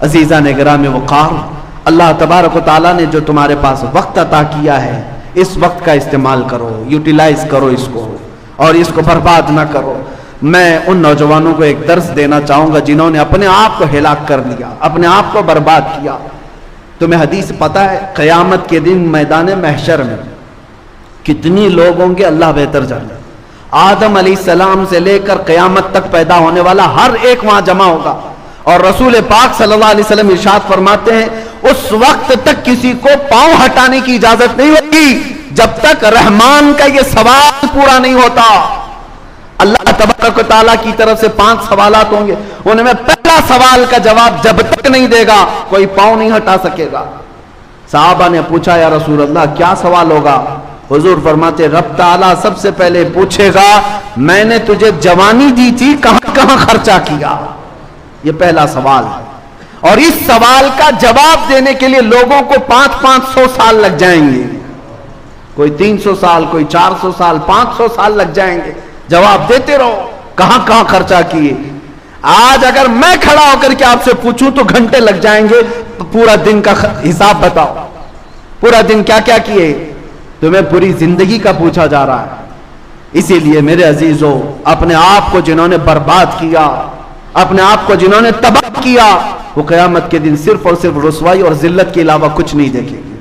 عزیزان گرامی وقار، اللہ تبارک و تعالیٰ نے جو تمہارے پاس وقت عطا کیا ہے، اس وقت کا استعمال کرو، یوٹیلائز کرو اس کو، اور اس کو برباد نہ کرو۔ میں ان نوجوانوں کو ایک درس دینا چاہوں گا جنہوں نے اپنے آپ کو ہلاک کر دیا، اپنے آپ کو برباد کیا۔ تمہیں حدیث پتہ ہے قیامت کے دن میدان محشر میں کتنی لوگ ہوں گے؟ اللہ بہتر جانے۔ آدم علیہ السلام سے لے کر قیامت تک پیدا ہونے والا ہر ایک وہاں جمع ہوگا، اور رسول پاک صلی اللہ علیہ وسلم ارشاد فرماتے ہیں اس وقت تک کسی کو پاؤں ہٹانے کی اجازت نہیں ہوگی جب تک رحمان کا یہ سوال پورا نہیں ہوتا۔ اللہ تبارک و تعالیٰ کی طرف سے 5 سوالات ہوں گے، ان میں پہلا سوال کا جواب جب تک نہیں دے گا کوئی پاؤں نہیں ہٹا سکے گا۔ صحابہ نے پوچھا یا رسول اللہ کیا سوال ہوگا؟ حضور فرماتے رب تعالیٰ سب سے پہلے پوچھے گا میں نے تجھے جوانی دی تھی کہاں کہاں خرچہ کیا؟ یہ پہلا سوال ہے، اور اس سوال کا جواب دینے کے لیے لوگوں کو 500 سال لگ جائیں گے، کوئی 300 سال، کوئی 400 سال، 500 سال لگ جائیں گے۔ جواب دیتے رہو کہاں کہاں خرچہ کیے۔ آج اگر میں کھڑا ہو کر کے آپ سے پوچھوں تو گھنٹے لگ جائیں گے، پورا دن کا حساب بتاؤ، پورا دن کیا کیا کیے؟ تمہیں پوری زندگی کا پوچھا جا رہا ہے۔ اسی لیے میرے عزیزو، اپنے آپ کو جنہوں نے برباد کیا، اپنے آپ کو جنہوں نے تباہ کیا، وہ قیامت کے دن صرف اور صرف رسوائی اور ذلت کے علاوہ کچھ نہیں دیکھیں گے۔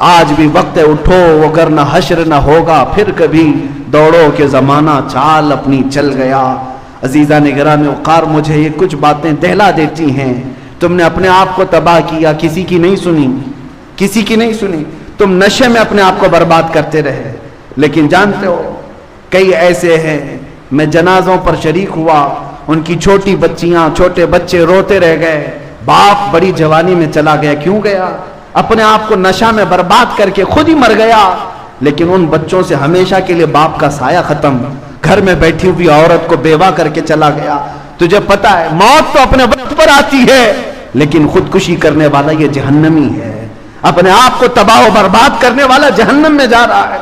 آج بھی وقت ہے اٹھو، اگر نہ حشر نہ ہوگا پھر کبھی، دوڑو کہ زمانہ چال اپنی چل گیا۔ عزیزان گرامی وقار، مجھے یہ کچھ باتیں دہلا دیتی ہیں۔ تم نے اپنے آپ کو تباہ کیا، کسی کی نہیں سنی، کسی کی نہیں سنی۔ تم نشے میں اپنے آپ کو برباد کرتے رہے، لیکن جانتے ہو کئی ایسے ہیں، میں جنازوں پر شریک ہوا، ان کی چھوٹی بچیاں، چھوٹے بچے روتے رہ گئے، باپ بڑی جوانی میں چلا گیا۔ کیوں گیا؟ اپنے آپ کو نشہ میں برباد کر کے خود ہی مر گیا، لیکن ان بچوں سے ہمیشہ کے لیے باپ کا سایہ ختم۔ گھر میں بیٹھی ہوئی عورت کو بیوہ کر کے چلا گیا۔ تجھے پتا ہے موت تو اپنے وقت پر آتی ہے، لیکن خودکشی کرنے والا یہ جہنمی ہے، اپنے آپ کو تباہ و برباد کرنے والا جہنم میں جا رہا ہے۔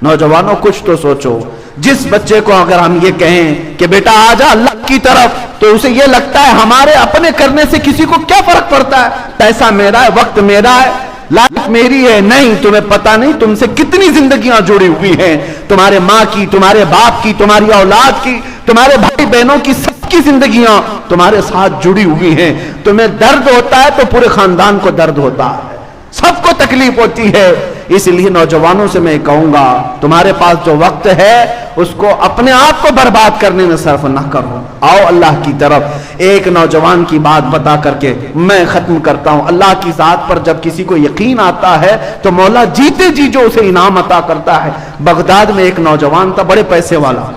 نوجوانوں کچھ تو سوچو۔ جس بچے کو اگر ہم یہ کہیں کہ بیٹا آ جا اللہ کی طرف، تو اسے یہ لگتا ہے ہمارے اپنے کرنے سے کسی کو کیا فرق پڑتا ہے، پیسہ میرا ہے، وقت میرا ہے، لائف میری ہے۔ نہیں، تمہیں پتا نہیں تم سے کتنی زندگیاں جڑی ہوئی ہیں، تمہارے ماں کی، تمہارے باپ کی، تمہاری اولاد کی، تمہارے بھائی بہنوں کی، سب کی زندگیاں تمہارے ساتھ جڑی ہوئی ہیں۔ تمہیں درد ہوتا ہے تو پورے خاندان کو درد ہوتا ہے، سب کو تکلیف ہوتی ہے۔ اس لیے نوجوانوں سے میں کہوں گا تمہارے پاس جو وقت ہے اس کو اپنے آپ کو برباد کرنے میں صرف نہ کرو، آؤ اللہ کی طرف۔ ایک نوجوان کی بات بتا کر کے میں ختم کرتا ہوں۔ اللہ کی ذات پر جب کسی کو یقین آتا ہے تو مولا جیتے جی جو اسے انعام عطا کرتا ہے۔ بغداد میں ایک نوجوان تھا، بڑے پیسے والا،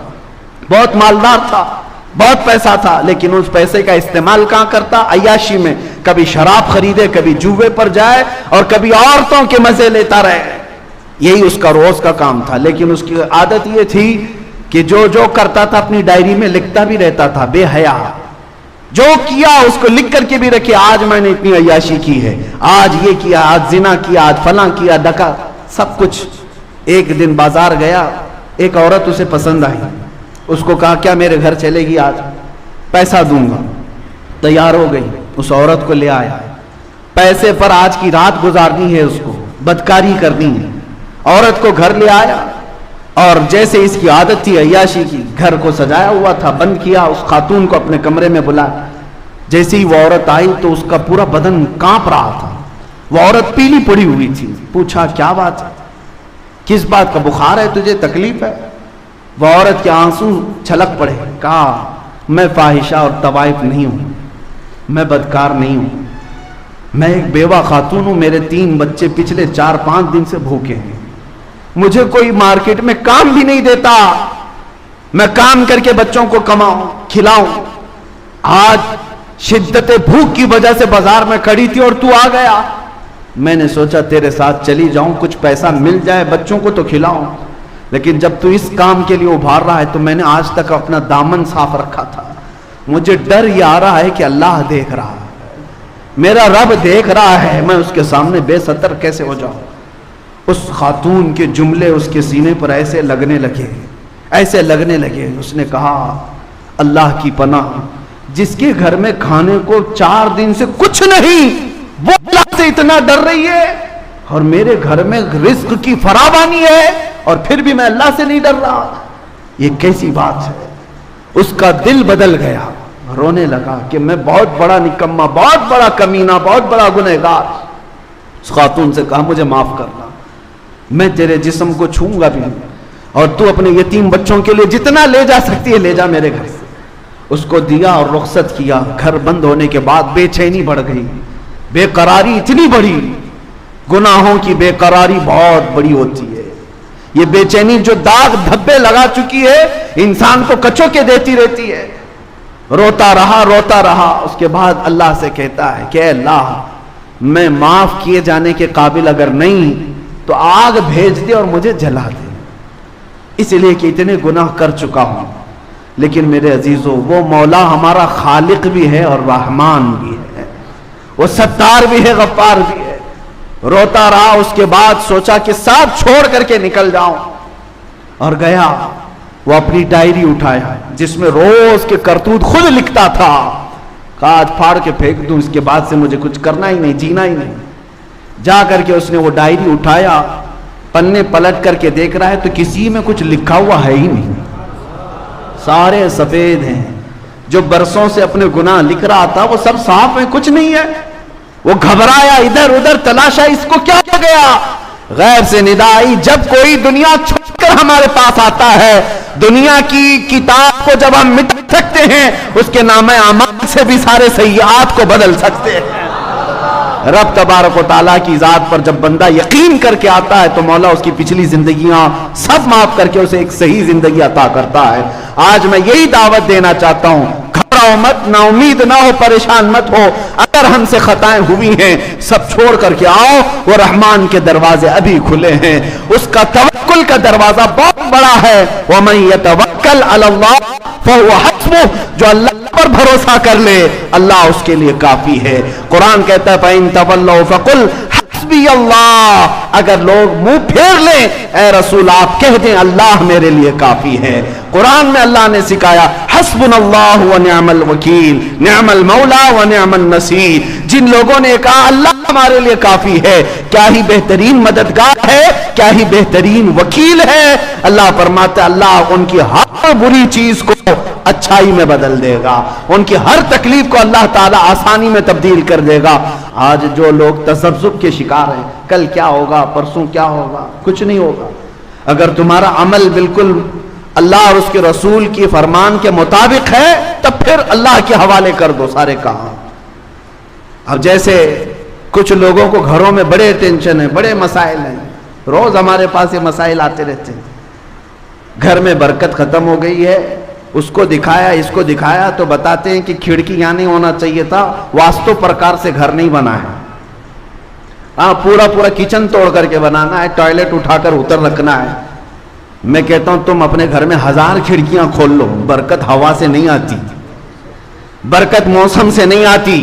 بہت مالدار تھا، بہت پیسہ تھا، لیکن اس پیسے کا استعمال کہاں کرتا؟ عیاشی میں۔ کبھی شراب خریدے، کبھی جوے پر جائے، اور کبھی عورتوں کے مزے لیتا رہے۔ یہی اس کا روز کا کام تھا، لیکن اس کی عادت یہ تھی کہ جو جو کرتا تھا اپنی ڈائری میں لکھتا بھی رہتا تھا، بے حیا۔ جو کیا اس کو لکھ کر کے بھی رکھے، آج میں نے اتنی عیاشی کی ہے، آج یہ کیا، آج زنا کیا، آج فلاں کیا، ڈکا، سب کچھ۔ ایک دن بازار گیا، ایک عورت اسے پسند آئی، اس کو کہا کیا میرے گھر چلے گی آج؟ پیسہ دوں گا۔ تیار ہو گئی، اس عورت کو لے آیا، پیسے پر آج کی رات گزارنی ہے، اس کو بدکاری کرنی ہے۔ عورت کو گھر لے آیا، اور جیسے اس کی عادت تھی عیاشی کی، گھر کو سجایا ہوا تھا، بند کیا، اس خاتون کو اپنے کمرے میں بلایا۔ جیسے ہی وہ عورت آئی تو اس کا پورا بدن کانپ رہا تھا، وہ عورت پیلی پڑی ہوئی تھی۔ پوچھا کیا بات ہے، کس بات کا بخار ہے تجھے، تکلیف ہے؟ وہ عورت کے آنسو چھلک پڑے، کہا میں فاحشہ اور طوائف نہیں ہوں، میں بدکار نہیں ہوں، میں ایک بیوہ خاتون ہوں، میرے 3 بچے پچھلے 4-5 دن سے بھوکے ہیں، مجھے کوئی مارکیٹ میں کام بھی نہیں دیتا، میں کام کر کے بچوں کو کماؤں کھلاؤں۔ آج شدت بھوک کی وجہ سے بازار میں کھڑی تھی اور تو آ گیا، میں نے سوچا تیرے ساتھ چلی جاؤں، کچھ پیسہ مل جائے، بچوں کو تو کھلاؤں، لیکن جب تو اس کام کے لیے ابھار رہا ہے تو میں نے آج تک اپنا دامن صاف رکھا تھا۔ مجھے ڈر یہ آ رہا ہے کہ اللہ دیکھ رہا ہے، میرا رب دیکھ رہا ہے، میں اس کے سامنے بے ستر کیسے ہو جاؤں۔ اس خاتون کے جملے اس کے سینے پر ایسے لگنے لگے، ایسے لگنے لگے۔ اس نے کہا اللہ کی پناہ، جس کے گھر میں کھانے کو 4 دن سے کچھ نہیں، وہ اللہ سے اتنا ڈر رہی ہے، اور میرے گھر میں رزق کی فراوانی ہے اور پھر بھی میں اللہ سے نہیں ڈر رہا. یہ کیسی بات ہے؟ اس کا دل بدل گیا، رونے لگا کہ میں بہت بڑا نکما، بہت بڑا کمینہ، بہت بڑا گنہگار. اس خاتون سے کہا مجھے معاف کرنا، میں تیرے جسم کو چھوں گا بھی نہیں، اور تو اپنے یتیم بچوں کے لیے جتنا لے جا سکتی ہے لے جا میرے گھر سے. اس کو دیا اور رخصت کیا. گھر بند ہونے کے بعد بے چینی بڑھ گئی، بے قراری اتنی بڑھی. گناہوں کی بے قراری بہت بڑی ہوتی ہے. یہ بے چینی جو داغ دھبے لگا چکی ہے انسان کو کچو کے دیتی رہتی ہے. روتا رہا. اس کے بعد اللہ سے کہتا ہے کہ اے اللہ، میں معاف کیے جانے کے قابل اگر نہیں تو آگ بھیج دے اور مجھے جلا دے، اس لیے کہ اتنے گناہ کر چکا ہوں. لیکن میرے عزیزو، وہ مولا ہمارا خالق بھی ہے اور رحمان بھی ہے، وہ ستار بھی ہے، غفار بھی ہے. روتا رہا. اس کے بعد سوچا کہ ساتھ چھوڑ کر کے نکل جاؤں، اور گیا. وہ اپنی ڈائری اٹھایا جس میں روز کے کرتوت خود لکھتا تھا. کاج پھاڑ کے پھینک دوں، اس کے بعد سے مجھے کچھ کرنا ہی نہیں، جینا ہی نہیں. جا کر کے اس نے وہ ڈائری اٹھایا، پنے پلٹ کر کے دیکھ رہا ہے تو کسی میں کچھ لکھا ہوا ہے ہی نہیں، سارے سفید ہیں. جو برسوں سے اپنے گناہ لکھ رہا تھا وہ سب صاف ہیں، کچھ نہیں ہے. وہ گھبرایا، ادھر ادھر تلاشا، اس کو کیا ہو گیا؟ غیب سے ندا آئی، جب کوئی دنیا چھوڑ کر ہمارے پاس آتا ہے، دنیا کی کتاب کو جب ہم مٹا سکتے ہیں، اس کے نامہ اعمال سے بھی سارے سیئات کو بدل سکتے ہیں. رب تبارک و تعالیٰ کی ذات پر جب بندہ یقین کر کے آتا ہے تو مولا اس کی پچھلی زندگیاں سب معاف کر کے اسے ایک صحیح زندگی عطا کرتا ہے. آج میں یہی دعوت دینا چاہتا ہوں، گھبراؤ مت، نا امید نہ ہو، پریشان مت ہو. اگر ہم سے خطائیں ہوئی ہیں سب چھوڑ کر کے آؤ، وہ رحمان کے دروازے ابھی کھلے ہیں. اس کا توکل کا دروازہ بہت بڑا ہے. وَمَن يَتَوَكَّلْ عَلَى اللَّهِ فَهُوَ حَسْبُهُ، جو اللہ پر بھروسہ کر لے اللہ اس کے لیے کافی ہے. قرآن کہتا ہے فَإِن تَوَلَّوْا فَقُلْ حَسْبِيَ اللَّهُ، اگر لوگ منہ پھیر لیں اے رسول آپ کہہ دیں اللہ میرے لیے کافی ہے. قرآن میں اللہ نے سکھایا حسبنا اللہ ونعم الوکیل، نعم المولا ونعم النصیر. جن لوگوں نے کہا اللہ ہمارے لیے کافی ہے، کیا ہی بہترین مددگار ہے، کیا ہی بہترین وکیل ہے. اللہ فرماتا ہے اللہ ان کی ہر بری چیز کو اچھائی میں بدل دے گا، ان کی ہر تکلیف کو اللہ تعالیٰ آسانی میں تبدیل کر دے گا. آج جو لوگ تذبذب کے شکار ہیں، کل کیا ہوگا، پرسوں کیا ہوگا، کچھ نہیں ہوگا. اگر تمہارا عمل بالکل اللہ اور اس کے رسول کی فرمان کے مطابق ہے تب پھر اللہ کے حوالے کر دو سارے کام. اب جیسے کچھ لوگوں کو گھروں میں بڑے ٹینشن ہیں، بڑے مسائل ہیں، روز ہمارے پاس یہ مسائل آتے رہتے ہیں. گھر میں برکت ختم ہو گئی ہے، اس کو دکھایا اس کو دکھایا تو بتاتے ہیں کہ کھڑکی یہاں نہیں ہونا چاہیے تھا، واستو پرکار سے گھر نہیں بنا ہے. ہاں پورا کچن توڑ کر کے بنانا ہے، ٹوائلٹ اٹھا کر اتر رکھنا ہے. میں کہتا ہوں تم اپنے گھر میں 1000 کھڑکیاں کھول لو، برکت ہوا سے نہیں آتی، برکت موسم سے نہیں آتی.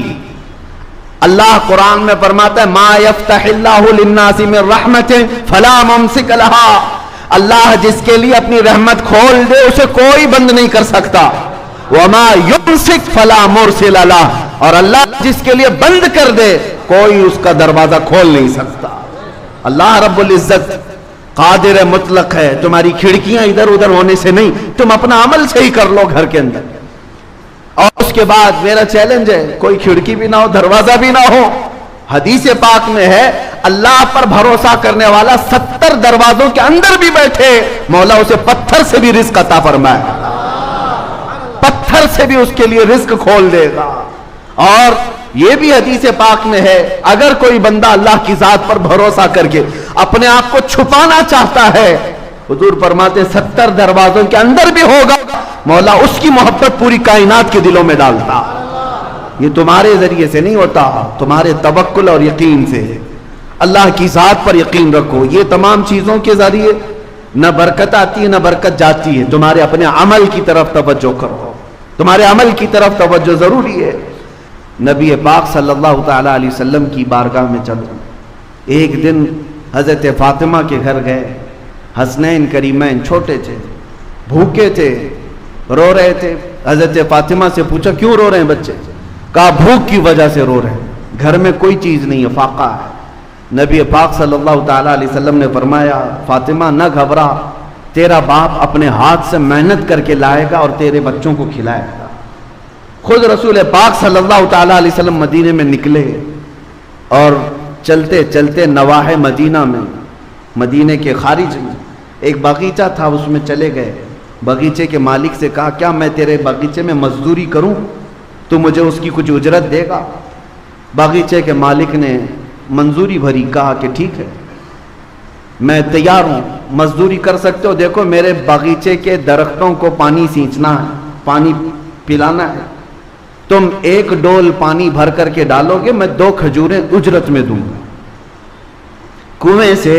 اللہ قرآن میں فرماتا ہے ما یفتح اللہ للناس من رحمت فلا ممسک لها، اللہ جس کے لیے اپنی رحمت کھول دے اسے کوئی بند نہیں کر سکتا. وما یمسک فلا مرسل لہ، اور اللہ جس کے لیے بند کر دے کوئی اس کا دروازہ کھول نہیں سکتا. اللہ رب العزت قادر مطلق ہے، تمہاری کھڑکیاں ادھر ادھر ہونے سے نہیں، تم اپنا عمل صحیح کر لو گھر کے اندر. اور اس کے بعد میرا چیلنج ہے کوئی کھڑکی بھی نہ ہو، دروازہ بھی نہ ہو. حدیث پاک میں ہے اللہ پر بھروسہ کرنے والا 70 دروازوں کے اندر بھی بیٹھے مولا اسے پتھر سے بھی رزق عطا فرمائے، پتھر سے بھی اس کے لیے رزق کھول دے گا. اور یہ بھی حدیث پاک میں ہے اگر کوئی بندہ اللہ کی ذات پر بھروسہ کر کے اپنے آپ کو چھپانا چاہتا ہے، حضور فرماتے 70 دروازوں کے اندر بھی ہوگا مولا اس کی محبت پوری کائنات کے دلوں میں ڈالتا. یہ تمہارے ذریعے سے نہیں ہوتا، تمہارے توکل اور یقین سے. اللہ کی ذات پر یقین رکھو. یہ تمام چیزوں کے ذریعے نہ برکت آتی ہے نہ برکت جاتی ہے، تمہارے اپنے عمل کی طرف توجہ کرو، تمہارے عمل کی طرف توجہ ضروری ہے. نبی پاک صلی اللہ تعالی علیہ وسلم کی بارگاہ میں چلو. ایک دن حضرت فاطمہ کے گھر گئے. حسنین کریمین چھوٹے تھے، بھوکے تھے، رو رہے تھے. حضرت فاطمہ سے پوچھا کیوں رو رہے ہیں بچے؟ کہا بھوک کی وجہ سے رو رہے ہیں، گھر میں کوئی چیز نہیں ہے، فاقہ ہے۔ نبی پاک صلی اللہ تعالیٰ علیہ وسلم نے فرمایا فاطمہ نہ گھبرا، تیرا باپ اپنے ہاتھ سے محنت کر کے لائے گا اور تیرے بچوں کو کھلائے گا۔ خود رسول پاک صلی اللہ تعالیٰ علیہ وسلم مدینے میں نکلے اور چلتے چلتے نواحِ مدینہ میں، مدینے کے خارج میں ایک باغیچہ تھا، اس میں چلے گئے۔ باغیچے کے مالک سے کہا کیا میں تیرے باغیچے میں مزدوری کروں تو مجھے اس کی کچھ اجرت دے گا؟ باغیچے کے مالک نے منظوری بھری، کہا کہ ٹھیک ہے میں تیار ہوں، مزدوری کر سکتے ہو، دیکھو میرے باغیچے کے درختوں کو پانی سینچنا ہے، پانی پلانا ہے، تم 1 ڈول پانی بھر کر کے ڈالو گے، میں 2 کھجوریں اجرت میں دوں گا۔ کنویں سے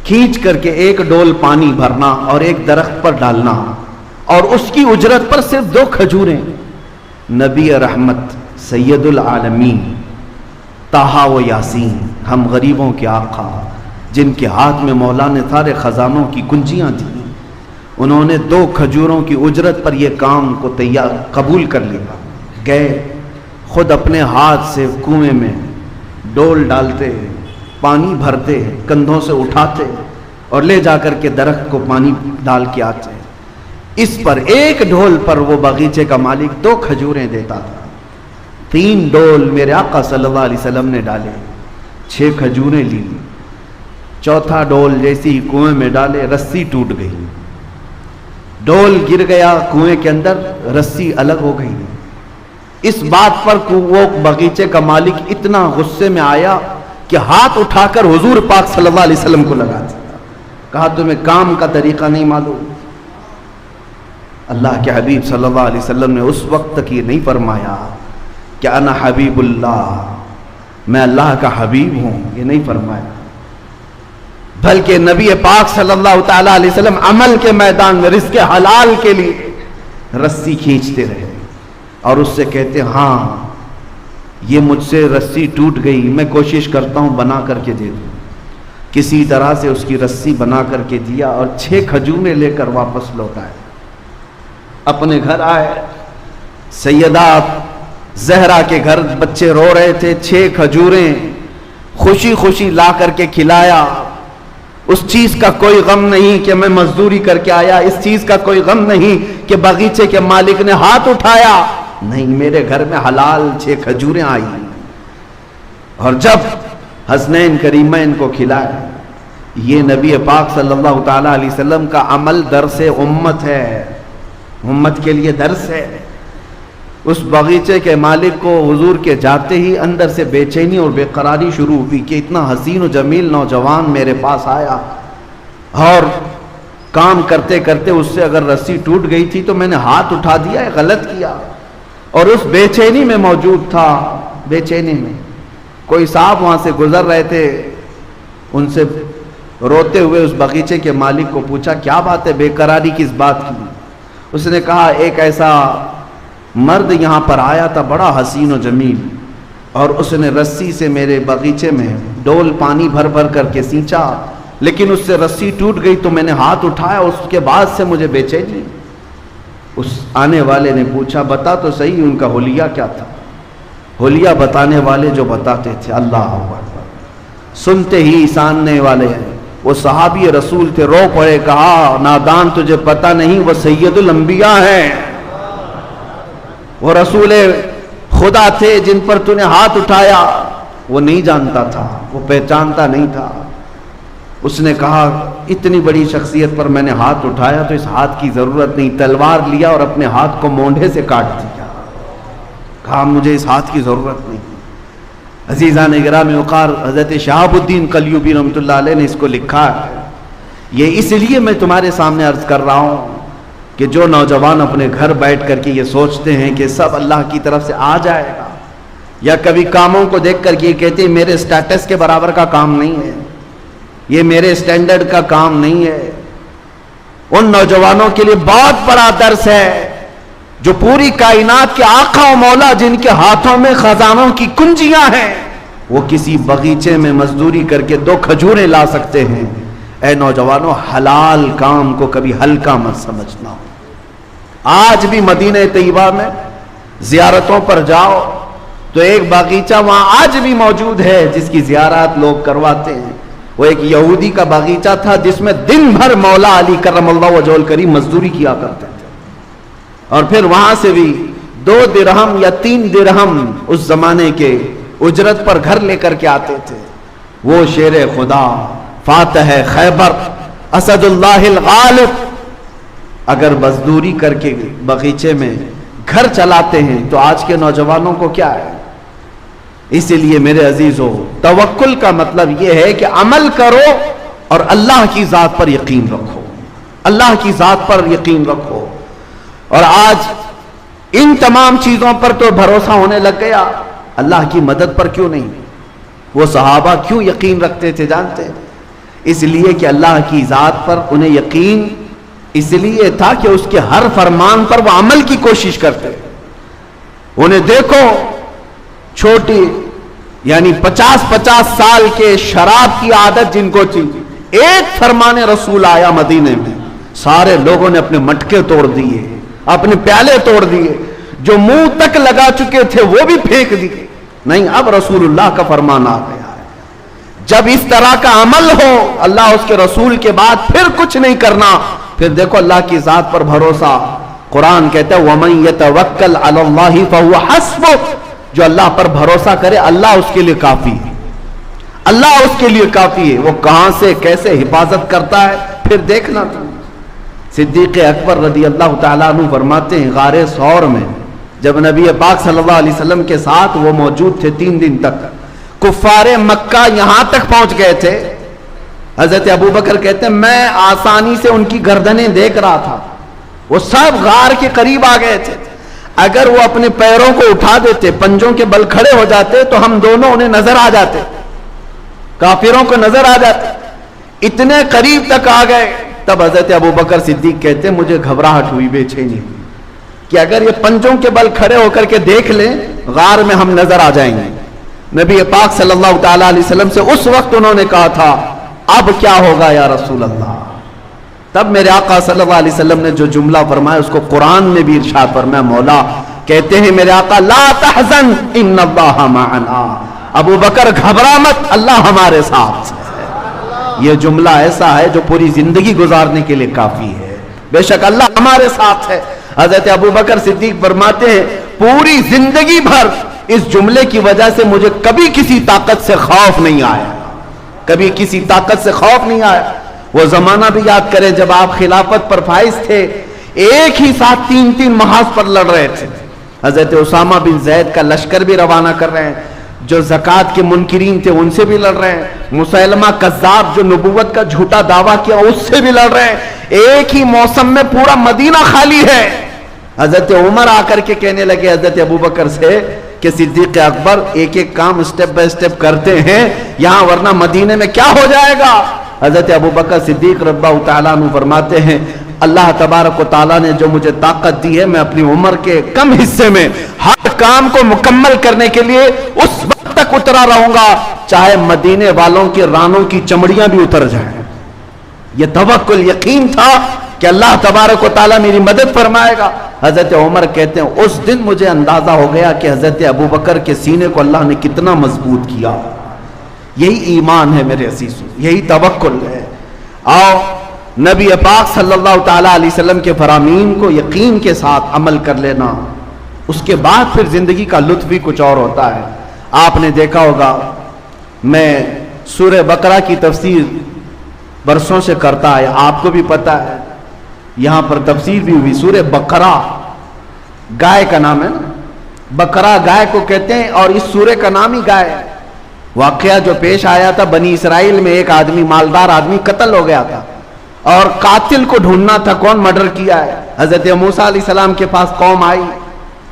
کھینچ کر کے 1 ڈول پانی بھرنا اور ایک درخت پر ڈالنا اور اس کی اجرت پر صرف 2 کھجوریں۔ نبی رحمت سید العالمین طٰہٰ و یاسین، ہم غریبوں کے آقا جن کے ہاتھ میں مولا نے سارے خزانوں کی کنجیاں تھیں، انہوں نے 2 کھجوروں کی اجرت پر یہ کام کو قبول کر لیا۔ گئے خود اپنے ہاتھ سے کنویں میں ڈول ڈالتے، پانی بھرتے، کندھوں سے اٹھاتے اور لے جا کر کے درخت کو پانی ڈال کے آتے۔ اس پر 1 ڈول پر وہ باغیچے کا مالک 2 کھجوریں دیتا تھا۔ 3 ڈول میرے آقا صلی اللہ علیہ وسلم نے ڈالے، 6 کھجوریں لی۔ 4تھا ڈول جیسی ہی کنویں میں ڈالے، رسی ٹوٹ گئی، ڈول گر گیا کنویں کے اندر، رسی الگ ہو گئی۔ اس بات پر وہ باغیچے کا مالک اتنا غصے میں آیا کہ ہاتھ اٹھا کر حضور پاک صلی اللہ علیہ وسلم کو لگا دیا، کہا تمہیں کام کا طریقہ نہیں معلوم؟ اللہ کے حبیب صلی اللہ علیہ وسلم نے اس وقت تک یہ نہیں فرمایا کہ انا حبیب اللہ، میں اللہ کا حبیب ہوں، یہ نہیں فرمایا، بلکہ نبی پاک صلی اللہ تعالیٰ علیہ وسلم عمل کے میدان میں رزق حلال کے لیے رسی کھینچتے رہے اور اس سے کہتے ہاں یہ مجھ سے رسی ٹوٹ گئی، میں کوشش کرتا ہوں بنا کر کے دے دوں۔ کسی طرح سے اس کی رسی بنا کر کے دیا اور 6 کھجوریں لے کر واپس لوٹ آئے، اپنے گھر آئے۔ سیدہ زہرا کے گھر بچے رو رہے تھے، 6 کھجوریں خوشی خوشی لا کر کے کھلایا۔ اس چیز کا کوئی غم نہیں کہ میں مزدوری کر کے آیا، اس چیز کا کوئی غم نہیں کہ باغیچے کے مالک نے ہاتھ اٹھایا، نہیں، میرے گھر میں حلال 6 کھجوریں آئی۔ اور جب حسنین کریمین کو کھلائے، یہ نبی پاک صلی اللہ تعالیٰ علیہ وسلم کا عمل درس امت ہے، امت کے لیے درس ہے۔ اس باغیچے کے مالک کو حضور کے جاتے ہی اندر سے بے چینی اور بے قراری شروع ہوئی کہ اتنا حسین و جمیل نوجوان میرے پاس آیا اور کام کرتے کرتے اس سے اگر رسی ٹوٹ گئی تھی تو میں نے ہاتھ اٹھا دیا ہے، غلط کیا۔ اور اس بے چینی میں موجود تھا، بے چینی میں کوئی صاحب وہاں سے گزر رہے تھے، ان سے روتے ہوئے اس باغیچے کے مالک کو پوچھا کیا بات ہے، بے قراری کس بات کی؟ اس نے کہا ایک ایسا مرد یہاں پر آیا تھا بڑا حسین و جمیل، اور اس نے رسی سے میرے باغیچے میں ڈول پانی بھر بھر کر کے سینچا، لیکن اس سے رسی ٹوٹ گئی تو میں نے ہاتھ اٹھایا، اس کے بعد سے مجھے بے چینی۔ اس آنے والے نے پوچھا بتا تو صحیح ان کا حلیہ کیا تھا؟ حلیہ بتانے والے جو بتاتے تھے، اللہ اکبر، سنتے ہی ساننے والے ہیں، وہ صحابی رسول تھے، رو پڑے، کہا نادان تجھے پتہ نہیں وہ سید الانبیاء ہیں، وہ رسول خدا تھے جن پر تو نے ہاتھ اٹھایا۔ وہ نہیں جانتا تھا، وہ پہچانتا نہیں تھا۔ اس نے کہا اتنی بڑی شخصیت پر میں نے ہاتھ اٹھایا تو اس ہاتھ کی ضرورت نہیں، تلوار لیا اور اپنے ہاتھ کو مونڈھے سے کاٹ دیا، کہا مجھے اس ہاتھ کی ضرورت نہیں۔ عزیزان گرامی وقار، حضرت شہاب الدین قلیوبی رحمۃ اللہ علیہ نے اس کو لکھا ہے۔ یہ اس لیے میں تمہارے سامنے عرض کر رہا ہوں کہ جو نوجوان اپنے گھر بیٹھ کر کے یہ سوچتے ہیں کہ سب اللہ کی طرف سے آ جائے گا، یا کبھی کاموں کو دیکھ کر کے یہ کہتے ہیں میرے سٹیٹس کے برابر کا کام نہیں ہے، یہ میرے سٹینڈرڈ کا کام نہیں ہے، ان نوجوانوں کے لیے بہت بڑا درس ہے جو پوری کائنات کے آقا و مولا جن کے ہاتھوں میں خزانوں کی کنجیاں ہیں، وہ کسی باغیچے میں مزدوری کر کے 2 کھجوریں لا سکتے ہیں۔ اے نوجوانوں، حلال کام کو کبھی ہلکا مت سمجھنا، آج بھی مدینہ طیبہ میں زیارتوں پر جاؤ تو ایک باغیچہ وہاں آج بھی موجود ہے جس کی زیارت لوگ کرواتے ہیں. وہ ایک یہودی کا باغیچہ تھا جس میں دن بھر مولا علی کرم اللہ وجہہ الکریم مزدوری کیا کرتے تھے, اور پھر وہاں سے بھی 2 درہم یا 3 درہم اس زمانے کے اجرت پر گھر لے کر کے آتے تھے. وہ شیر خدا, فاتح خیبر, اسد اللہ الغالب اگر مزدوری کر کے باغیچے میں گھر چلاتے ہیں تو آج کے نوجوانوں کو کیا ہے؟ اسی لیے میرے عزیزو, توکل کا مطلب یہ ہے کہ عمل کرو اور اللہ کی ذات پر یقین رکھو, اللہ کی ذات پر یقین رکھو. اور آج ان تمام چیزوں پر تو بھروسہ ہونے لگ گیا, اللہ کی مدد پر کیوں نہیں؟ وہ صحابہ کیوں یقین رکھتے تھے جانتے ہیں؟ اس لیے کہ اللہ کی ذات پر انہیں یقین اس لیے تھا کہ اس کے ہر فرمان پر وہ عمل کی کوشش کرتے. انہیں دیکھو, چھوٹی یعنی 50 سال کے شراب کی عادت جن کو تھی, ایک فرمان رسول آیا مدینے میں, سارے لوگوں نے اپنے مٹکے توڑ دیے, اپنے پیالے توڑ دیے, جو منہ تک لگا چکے تھے وہ بھی پھینک دیے. نہیں, اب رسول اللہ کا فرمان آ گیا ہے. جب اس طرح کا عمل ہو, اللہ اس کے رسول کے بعد پھر کچھ نہیں کرنا. پھر دیکھو اللہ کی ذات پر بھروسہ. قرآن کہتا ہے وَمَن يَتَوَكَّلْ عَلَى اللَّهِ فَهُوَ حَسْبُهُ, جو اللہ پر بھروسہ کرے اللہ اس کے لیے کافی ہے, اللہ اس کے لیے کافی ہے. وہ کہاں سے کیسے حفاظت کرتا ہے پھر دیکھنا تم. صدیق اکبر رضی اللہ تعالیٰ عنہ فرماتے ہیں غار ثور میں جب نبی پاک صلی اللہ علیہ وسلم کے ساتھ وہ موجود تھے 3 دن تک, کفار مکہ یہاں تک پہنچ گئے تھے. حضرت ابو بکر کہتے ہیں میں آسانی سے ان کی گردنیں دیکھ رہا تھا, وہ سب غار کے قریب آ گئے تھے. اگر وہ اپنے پیروں کو اٹھا دیتے, پنجوں کے بل کھڑے ہو جاتے تو ہم دونوں انہیں نظر آ جاتے, کافروں کو نظر آ جاتے. اتنے قریب تک آ گئے. تب حضرت ابو بکر صدیق کہتے ہیں مجھے گھبراہٹ ہوئی, بے چینی ہوئی کہ اگر یہ پنجوں کے بل کھڑے ہو کر کے دیکھ لیں غار میں ہم نظر آ جائیں گے. نبی پاک صلی اللہ تعالیٰ علیہ وسلم سے اس وقت انہوں نے کہا تھا اب کیا ہوگا یا رسول اللہ. تب میرے آقا صلی اللہ علیہ وسلم نے جو جملہ فرمایا اس کو قرآن میں بھی ارشاد فرمایا. مولا کہتے ہیں میرے آقا لا تحزن ان اللہ معنا, ابو بکر گھبرا مت, اللہ ہمارے ساتھ ہے. یہ جملہ ایسا ہے جو پوری زندگی گزارنے کے لیے کافی ہے. بے شک اللہ ہمارے ساتھ ہے. حضرت ابو بکر صدیق فرماتے ہیں پوری زندگی بھر اس جملے کی وجہ سے مجھے کبھی کسی طاقت سے خوف نہیں آیا, کبھی کسی طاقت سے خوف نہیں آیا. وہ زمانہ بھی یاد کریں جب آپ خلافت پر فائز تھے, ایک ہی ساتھ 3 محاذ پر لڑ رہے تھے. حضرت اسامہ بن زید کا لشکر بھی روانہ کر رہے ہیں, جو زکوٰۃ کے منکرین تھے ان سے بھی لڑ رہے ہیں, مسیلمہ کذاب جو نبوت کا جھوٹا دعویٰ کیا اس سے بھی لڑ رہے ہیں. ایک ہی موسم میں پورا مدینہ خالی ہے. حضرت عمر آ کر کے کہنے لگے حضرت ابو بکر سے کہ صدیق اکبر ایک ایک کام اسٹیپ بائی اسٹیپ کرتے ہیں یہاں, ورنہ مدینے میں کیا ہو جائے گا. حضرت ابو بکر صدیق رضی اللہ تعالیٰ عنہ فرماتے ہیں اللہ تبارک و تعالیٰ نے جو مجھے طاقت دی ہے میں اپنی عمر کے کم حصے میں ہر کام کو مکمل کرنے کے لیے اس وقت تک اترا رہوں گا چاہے مدینے والوں کے رانوں کی چمڑیاں بھی اتر جائیں. یہ توکل یقین تھا کہ اللہ تبارک و تعالیٰ میری مدد فرمائے گا. حضرت عمر کہتے ہیں اس دن مجھے اندازہ ہو گیا کہ حضرت ابو بکر کے سینے کو اللہ نے کتنا مضبوط کیا. یہی ایمان ہے میرے عزیزو, یہی توکل ہے. آؤ نبی پاک صلی اللہ تعالیٰ علیہ وسلم کے فرامین کو یقین کے ساتھ عمل کر لینا, اس کے بعد پھر زندگی کا لطف بھی کچھ اور ہوتا ہے. آپ نے دیکھا ہوگا میں سورہ بقرہ کی تفسیر برسوں سے کرتا ہے, آپ کو بھی پتا ہے, یہاں پر تفسیر بھی ہوئی. سورہ بقرہ گائے کا نام ہے نا, بقرہ گائے کو کہتے ہیں اور اس سورہ کا نام ہی گائے. واقعہ جو پیش آیا تھا بنی اسرائیل میں, ایک آدمی مالدار آدمی قتل ہو گیا تھا اور قاتل کو ڈھونڈنا تھا کون مرڈر کیا ہے. حضرت موسیٰ علیہ السلام کے پاس قوم آئی,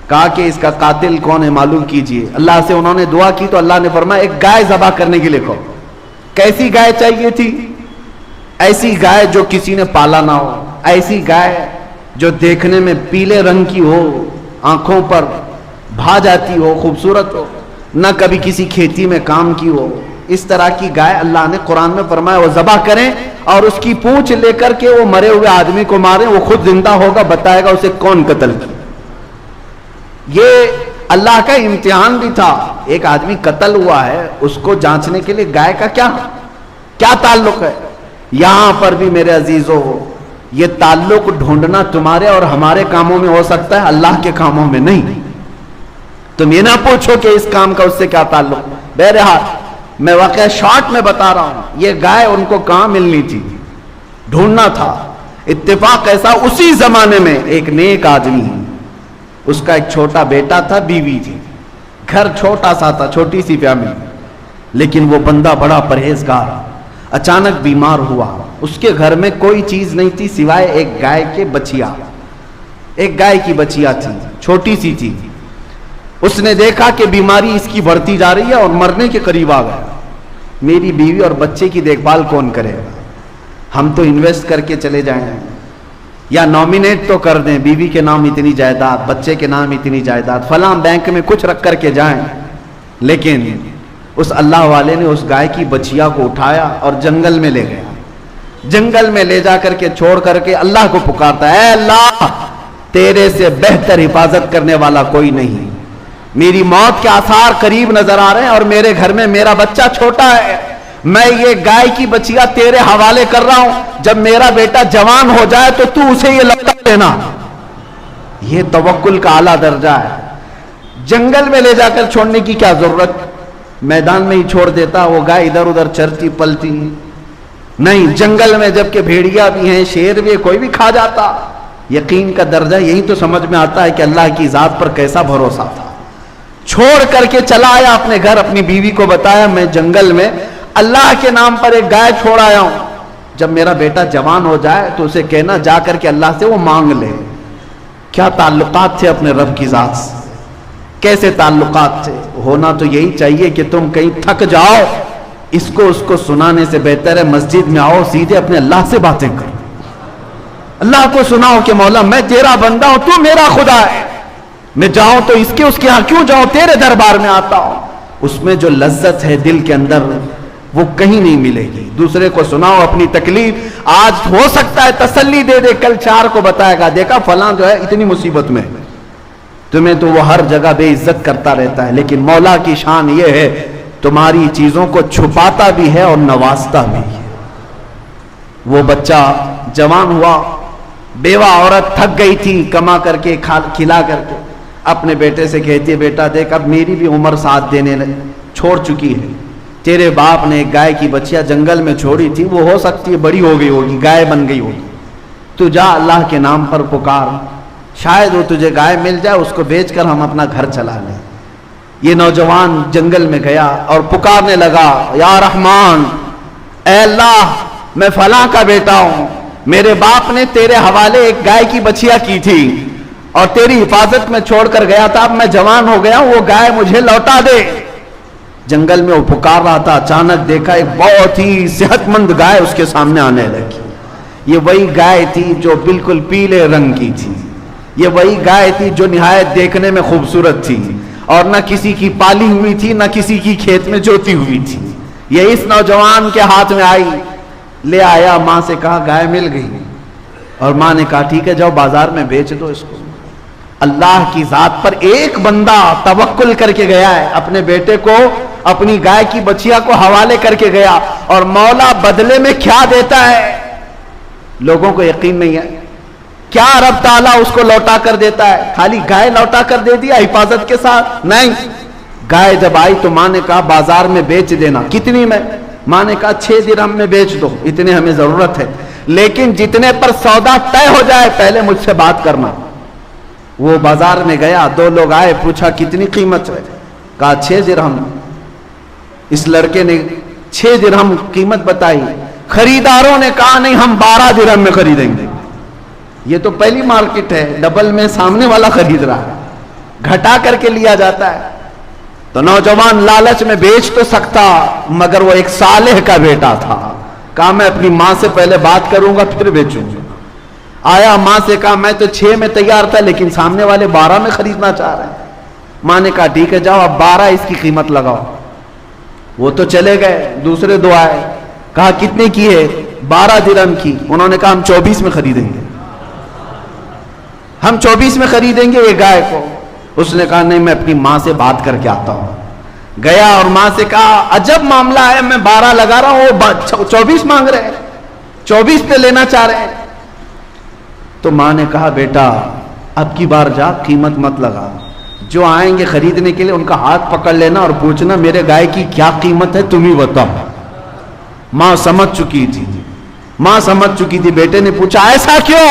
کہا کہ اس کا قاتل کون ہے معلوم کیجئے. اللہ سے انہوں نے دعا کی تو اللہ نے فرمایا ایک گائے ذبح کرنے کے لیے کہو. کیسی گائے چاہیے تھی؟ ایسی گائے جو کسی نے پالا نہ ہو, ایسی گائے جو دیکھنے میں پیلے رنگ کی ہو, آنکھوں پر بھا جاتی ہو, خوبصورت ہو, نہ کبھی کسی کھیتی میں کام کی ہو. اس طرح کی گائے اللہ نے قرآن میں فرمایا وہ ذبح کریں. اور اس کی پونچھ لے کر کے وہ مرے ہوئے آدمی کو مارے, وہ خود زندہ ہوگا, بتائے گا اسے کون قتل کیا. یہ اللہ کا امتحان بھی تھا. ایک آدمی قتل ہوا ہے, اس کو جانچنے کے لیے گائے کا کیا تعلق ہے. یہاں پر بھی میرے عزیزو یہ تعلق ڈھونڈنا تمہارے اور ہمارے کاموں میں ہو سکتا ہے, اللہ کے کاموں میں نہیں. تم یہ نہ پوچھو کہ اس کام کا اس سے کیا تعلق. بہرحال میں واقعہ شارٹ میں بتا رہا ہوں, یہ گائے ان کو کہاں ملنی تھی, ڈھونڈنا تھا. اتفاق ایسا اسی زمانے میں ایک نیک آدمی, اس کا ایک چھوٹا بیٹا تھا, بیوی تھی, گھر چھوٹا سا تھا, چھوٹی سی فیملی, لیکن وہ بندہ بڑا پرہیزگار. اچانک بیمار ہوا. اس کے گھر میں کوئی چیز نہیں تھی سوائے ایک گائے کے بچیا. ایک گائے کی بچیا تھی, چھوٹی سی تھی. اس نے دیکھا کہ بیماری اس کی بڑھتی جا رہی ہے اور مرنے کے قریب آ گیا. میری بیوی اور بچے کی دیکھ بھال کون کرے گا, ہم تو انویسٹ کر کے چلے جائیں یا نامینیٹ تو کر دیں, بیوی کے نام اتنی جائیداد, بچے کے نام اتنی جائیداد, فلاں بینک میں کچھ رکھ کر کے جائیں. لیکن اس اللہ والے نے اس گائے کی بچیا کو اٹھایا اور جنگل میں لے گیا. جنگل میں لے جا کر کے چھوڑ کر کے اللہ کو پکارتا, اے اللہ تیرے سے بہتر حفاظت کرنے والا کوئی نہیں. میری موت کے آثار قریب نظر آ رہے ہیں اور میرے گھر میں میرا بچہ چھوٹا ہے. میں یہ گائے کی بچیا تیرے حوالے کر رہا ہوں, جب میرا بیٹا جوان ہو جائے تو تو اسے یہ لوٹا دینا. یہ توکل کا اعلیٰ درجہ ہے. جنگل میں لے جا کر چھوڑنے کی کیا ضرورت, میدان میں ہی چھوڑ دیتا, وہ گائے ادھر ادھر چرتی پلتی. نہیں, جنگل میں جب کہ بھیڑیا بھی ہیں, شیر بھی, کوئی بھی کھا جاتا. یقین کا درجہ یہی تو سمجھ میں آتا ہے کہ اللہ کی ذات پر کیسا بھروسہ تھا. چھوڑ کر کے چلا آیا اپنے گھر, اپنی بیوی کو بتایا میں جنگل میں اللہ کے نام پر ایک گائے چھوڑ آیا ہوں, جب میرا بیٹا جوان ہو جائے تو اسے کہنا جا کر کے اللہ سے وہ مانگ لے. کیا تعلقات تھے اپنے رب کی ذات سے, کیسے تعلقات تھے. ہونا تو یہی چاہیے کہ تم کہیں تھک جاؤ, اس کو سنانے سے بہتر ہے مسجد میں آؤ, سیدھے اپنے اللہ سے باتیں کرو. اللہ کو سناؤ کہ مولا میں تیرا بندہ ہوں, تو میرا خدا ہے, میں جاؤں تو اس کے ہاں کیوں جاؤں, تیرے دربار میں آتا ہوں. اس میں جو لذت ہے دل کے اندر وہ کہیں نہیں ملے گی. دوسرے کو سناؤ اپنی تکلیف, آج ہو سکتا ہے تسلی دے دے, کل چار کو بتائے گا دیکھا فلاں جو ہے اتنی مصیبت میں. تمہیں تو وہ ہر جگہ بے عزت کرتا رہتا ہے, لیکن مولا کی شان یہ ہے تمہاری چیزوں کو چھپاتا بھی ہے اور نوازتا بھی ہے. وہ بچہ جوان ہوا, بیوہ عورت تھک گئی تھی کما کر کے کھلا کر کے, اپنے بیٹے سے کہتی ہے بیٹا دیکھ اب میری بھی عمر ساتھ دینے چھوڑ چکی ہے, تیرے باپ نے ایک گائے کی بچیا جنگل میں چھوڑی تھی, وہ ہو سکتی ہے بڑی ہو گئی ہوگی, گائے بن گئی ہوگی, تو جا اللہ کے نام پر پکار, شاید وہ تجھے گائے مل جائے, اس کو بیچ کر ہم اپنا گھر چلا لیں. یہ نوجوان جنگل میں گیا اور پکارنے لگا, یا رحمان, اے اللہ میں فلاں کا بیٹا ہوں, میرے باپ نے تیرے حوالے ایک گائے کی بچیا کی تھی اور تیری حفاظت میں چھوڑ کر گیا تھا, اب میں جوان ہو گیا ہوں, وہ گائے مجھے لوٹا دے. جنگل میں وہ پکار رہا تھا, اچانک دیکھا ایک بہت ہی صحت مند گائے اس کے سامنے آنے لگی. یہ وہی گائے تھی جو بالکل پیلے رنگ کی تھی, یہ وہی گائے تھی جو نہایت دیکھنے میں خوبصورت تھی اور نہ کسی کی پالی ہوئی تھی نہ کسی کی کھیت میں جوتی ہوئی تھی. یہ اس نوجوان کے ہاتھ میں آئی, لے آیا, ماں سے کہا گائے مل گئی, اور ماں نے کہا ٹھیک ہے جاؤ بازار میں بیچ دو اس کو. اللہ کی ذات پر ایک بندہ توکل کر کے گیا ہے, اپنے بیٹے کو اپنی گائے کی بچیا کو حوالے کر کے گیا, اور مولا بدلے میں کیا دیتا ہے لوگوں کو یقین نہیں ہے. کیا رب تعالیٰ اس کو لوٹا کر دیتا ہے, خالی گائے لوٹا کر دے دیا حفاظت کے ساتھ؟ نہیں, گائے جب آئی تو ماں نے کہا بازار میں بیچ دینا. کتنی میں؟ ماں نے کہا 6 درہم میں بیچ دو, اتنے ہمیں ضرورت ہے, لیکن جتنے پر سودا طے ہو جائے پہلے مجھ سے بات کرنا. وہ بازار میں گیا, 2 لوگ آئے, پوچھا کتنی قیمت ہے, کہا 6 درہم. اس لڑکے نے 6 درہم قیمت بتائی. خریداروں نے کہا نہیں ہم 12 درہم میں خریدیں گے. یہ تو پہلی مارکیٹ ہے, ڈبل میں سامنے والا خرید رہا ہے, گھٹا کر کے لیا جاتا ہے. تو نوجوان لالچ میں بیچ تو سکتا, مگر وہ ایک صالح کا بیٹا تھا, کہا میں اپنی ماں سے پہلے بات کروں گا پھر بیچوں گا. آیا, ماں سے کہا میں تو 6 میں تیار تھا لیکن سامنے والے 12 میں خریدنا چاہ رہے ہیں. ماں نے کہا ٹھیک ہے جاؤ اب 12 اس کی قیمت لگاؤ. وہ تو چلے گئے, دوسرے 2 آئے, کہا کتنے کی ہے, 12 درہم کی. انہوں نے کہا ہم 24 میں خریدیں گے, ہم 24 میں خریدیں گے یہ گائے کو. اس نے کہا نہیں, میں اپنی ماں سے بات کر کے آتا ہوں. گیا اور ماں سے کہا عجب معاملہ ہے, میں 12 لگا رہا ہوں, وہ 24 مانگ رہے ہیں, 24 پہ لینا چاہ رہے ہیں. تو ماں نے کہا بیٹا اب کی بار جا, قیمت مت لگا, جو آئیں گے خریدنے کے لیے ان کا ہاتھ پکڑ لینا اور پوچھنا میرے گائے کی کیا قیمت ہے, تم ہی بتاؤ. ماں سمجھ چکی تھی, ماں سمجھ چکی تھی. بیٹے نے پوچھا ایسا کیوں؟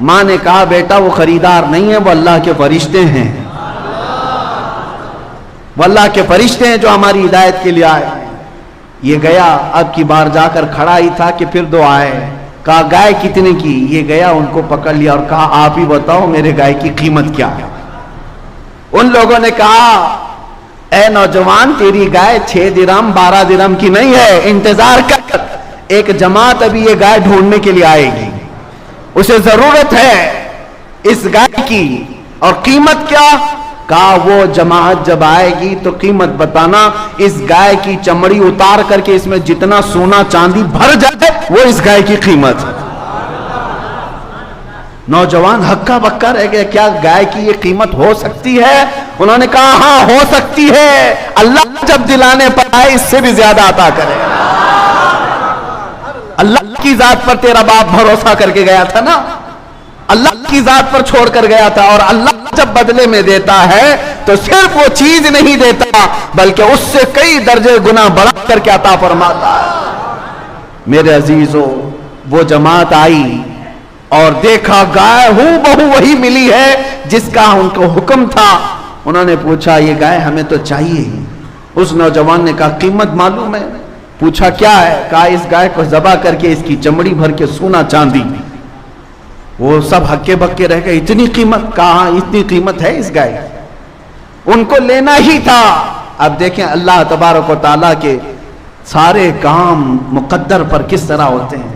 ماں نے کہا بیٹا وہ خریدار نہیں ہے, وہ اللہ کے فرشتے ہیں, وہ اللہ کے فرشتے ہیں جو ہماری ہدایت کے لیے آئے. یہ گیا, اب کی بار جا کر کھڑا ہی تھا کہ پھر دو آئے. کہا گائے کتنے کی؟ یہ گیا ان کو پکڑ لیا اور کہا آپ ہی بتاؤ میرے گائے کی قیمت کیا ہے. ان لوگوں نے کہا اے نوجوان تیری گائے 6 درہم 12 درہم کی نہیں ہے, انتظار کر, ایک جماعت ابھی یہ گائے ڈھونڈنے کے لیے آئے گی, اسے ضرورت ہے اس گائے کی. اور قیمت کیا؟ کہا وہ جماعت جب آئے گی تو قیمت بتانا, اس گائے کی چمڑی اتار کر کے اس میں جتنا سونا چاندی بھر جائے وہ اس گائے کی قیمت. نوجوان ہکا بکا رہ گئے, کیا گائے کی یہ قیمت ہو سکتی ہے؟ انہوں نے کہا ہاں ہو سکتی ہے, اللہ جب دلانے پر آئے اس سے بھی زیادہ عطا کرے. اللہ کی ذات پر تیرا باپ بھروسہ کر کے گیا تھا نا, اللہ کی ذات پر چھوڑ کر گیا تھا, اور اللہ جب بدلے میں دیتا ہے تو صرف وہ چیز نہیں دیتا بلکہ اس سے کئی درجے گنا بڑھا کر کے عطا فرماتا ہے. میرے عزیزو, وہ جماعت آئی اور دیکھا گائے ہوں بہو وہی ملی ہے جس کا ان کو حکم تھا. انہوں نے پوچھا یہ گائے ہمیں تو چاہیے ہی. اس نوجوان نے کہا قیمت معلوم ہے؟ پوچھا کیا ہے؟ کہا اس گائے کو ذبح کر کے اس کی چمڑی بھر کے سونا چاندی. وہ سب ہکے بکے رہ گئے, اتنی قیمت؟ کہا اتنی قیمت ہے اس گائے, ان کو لینا ہی تھا. اب دیکھیں اللہ تبارک و تعالیٰ کے سارے کام مقدر پر کس طرح ہوتے ہیں.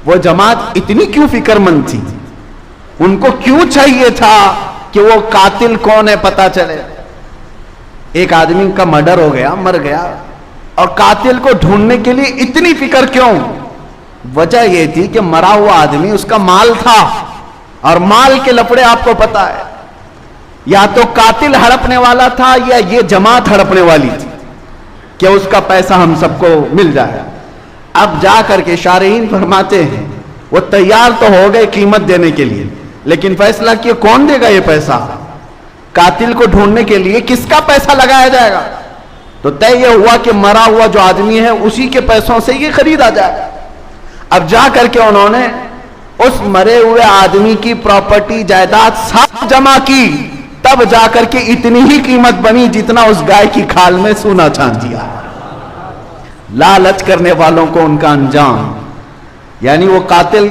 وہ جماعت اتنی کیوں فکر مند تھی, ان کو کیوں چاہیے تھا کہ وہ قاتل کون ہے پتا چلے. ایک آدمی کا مرڈر ہو گیا, مر گیا, اور قاتل کو ڈھونڈنے کے لیے اتنی فکر کیوں؟ وجہ یہ تھی کہ مرا ہوا آدمی اس کا مال تھا, اور مال کے لفڑے آپ کو پتا ہے, یا تو قاتل ہڑپنے والا تھا یا یہ جماعت ہڑپنے والی تھی کہ اس کا پیسہ ہم سب کو مل جائے. اب جا کر کے شارحین فرماتے ہیں وہ تیار تو ہو گئے قیمت دینے کے لیے, لیکن فیصلہ کیا کون دے گا یہ پیسہ؟ قاتل کو ڈھونڈنے کے لیے کس کا پیسہ لگایا جائے گا؟ تو طے یہ ہوا کہ مرا ہوا جو آدمی ہے اسی کے پیسوں سے یہ خریدا جائے. اب جا کر کے انہوں نے اس مرے ہوئے آدمی کی پراپرٹی جائیداد سب جمع کی, تب جا کر کے اتنی ہی قیمت بنی جتنا اس گائے کی کھال میں سونا چاندی ہے. لالچ کرنے والوں کو ان کا انجام, یعنی وہ قاتل,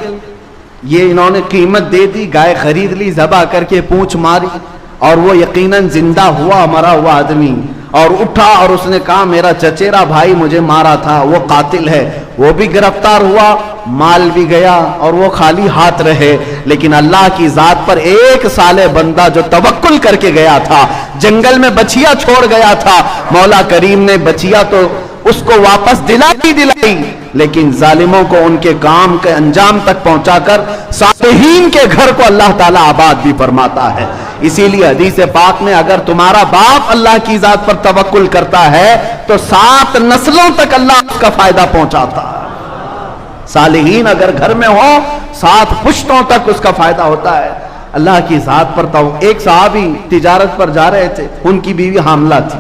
یہ انہوں نے قیمت دے دی, گائے خرید لی, ذبح کر کے پونچھ ماری, اور وہ یقیناً زندہ ہوا مرا ہوا آدمی, اور اٹھا اور اس نے کہا میرا چچیرا بھائی مجھے مارا تھا, وہ قاتل ہے. وہ بھی گرفتار ہوا, مال بھی گیا, اور وہ خالی ہاتھ رہے. لیکن اللہ کی ذات پر ایک صالح بندہ جو توکل کر کے گیا تھا, جنگل میں بچیا چھوڑ گیا تھا, مولا کریم نے بچیا تو اس کو واپس دلائی, لیکن ظالموں کو ان کے کام کے انجام تک پہنچا کر صالحین کے گھر کو اللہ تعالیٰ آباد بھی فرماتا ہے. اسی لیے حدیث پاک میں اگر تمہارا باپ اللہ کی ذات پر توکل کرتا ہے تو 7 نسلوں تک اللہ اس کا فائدہ پہنچاتا ہے. صالحین اگر گھر میں ہو 7 پشتوں تک اس کا فائدہ ہوتا ہے. اللہ کی ذات پر ایک صحابی تجارت پر جا رہے تھے, ان کی بیوی حاملہ تھی.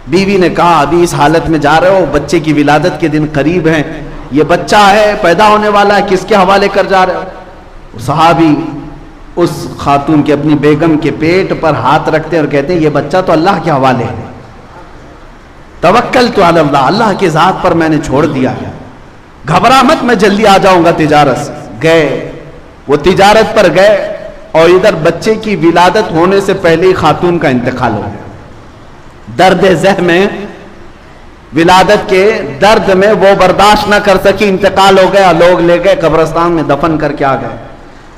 بیوی نے کہا ابھی اس حالت میں جا رہے ہو, بچے کی ولادت کے دن قریب ہیں, یہ بچہ ہے پیدا ہونے والا ہے, کس کے حوالے کر جا رہے ہو؟ صحابی اس خاتون کے اپنی بیگم کے پیٹ پر ہاتھ رکھتے اور کہتے ہیں یہ بچہ تو اللہ کے حوالے ہے, توکلت علی اللہ, اللہ کی ذات پر میں نے چھوڑ دیا ہے, گھبرا مت میں جلدی آ جاؤں گا تجارت سے. گئے, وہ تجارت پر گئے, اور ادھر بچے کی ولادت ہونے سے پہلے ہی خاتون کا انتقال ہو گیا. درد ذہ میں, ولادت کے درد میں وہ برداشت نہ کر سکی, انتقال ہو گیا. لوگ لے گئے قبرستان میں دفن کر کے آ گئے.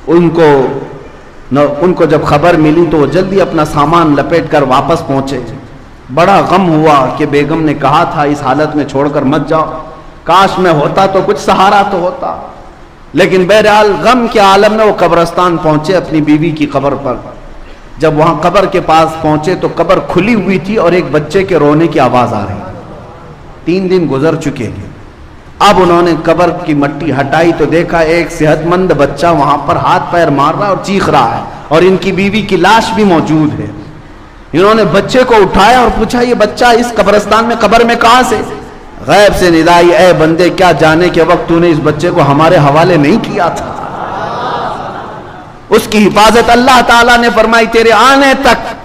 ان کو جب خبر ملی تو وہ جلدی اپنا سامان لپیٹ کر واپس پہنچے. بڑا غم ہوا کہ بیگم نے کہا تھا اس حالت میں چھوڑ کر مت جاؤ. کاش میں ہوتا تو کچھ سہارا تو ہوتا. لیکن بہرحال غم کے عالم میں وہ قبرستان پہنچے اپنی بیوی کی قبر پر. جب وہاں قبر کے پاس پہنچے تو قبر کھلی ہوئی تھی اور ایک بچے کے رونے کی آواز آ رہی. 3 دن گزر چکے. اب انہوں نے قبر کی مٹی ہٹائی تو دیکھا ایک صحت مند بچہ وہاں پر ہاتھ پیر مار رہا اور چیخ رہا ہے, اور ان کی بیوی کی لاش بھی موجود ہے. انہوں نے بچے کو اٹھایا اور پوچھا یہ بچہ اس قبرستان میں قبر میں کہاں سے؟ غیب سے ندائی, اے بندے کیا جانے کے وقت تو نے اس بچے کو ہمارے حوالے نہیں کیا تھا؟ اس کی حفاظت اللہ تعالیٰ نے فرمائی تیرے آنے تک.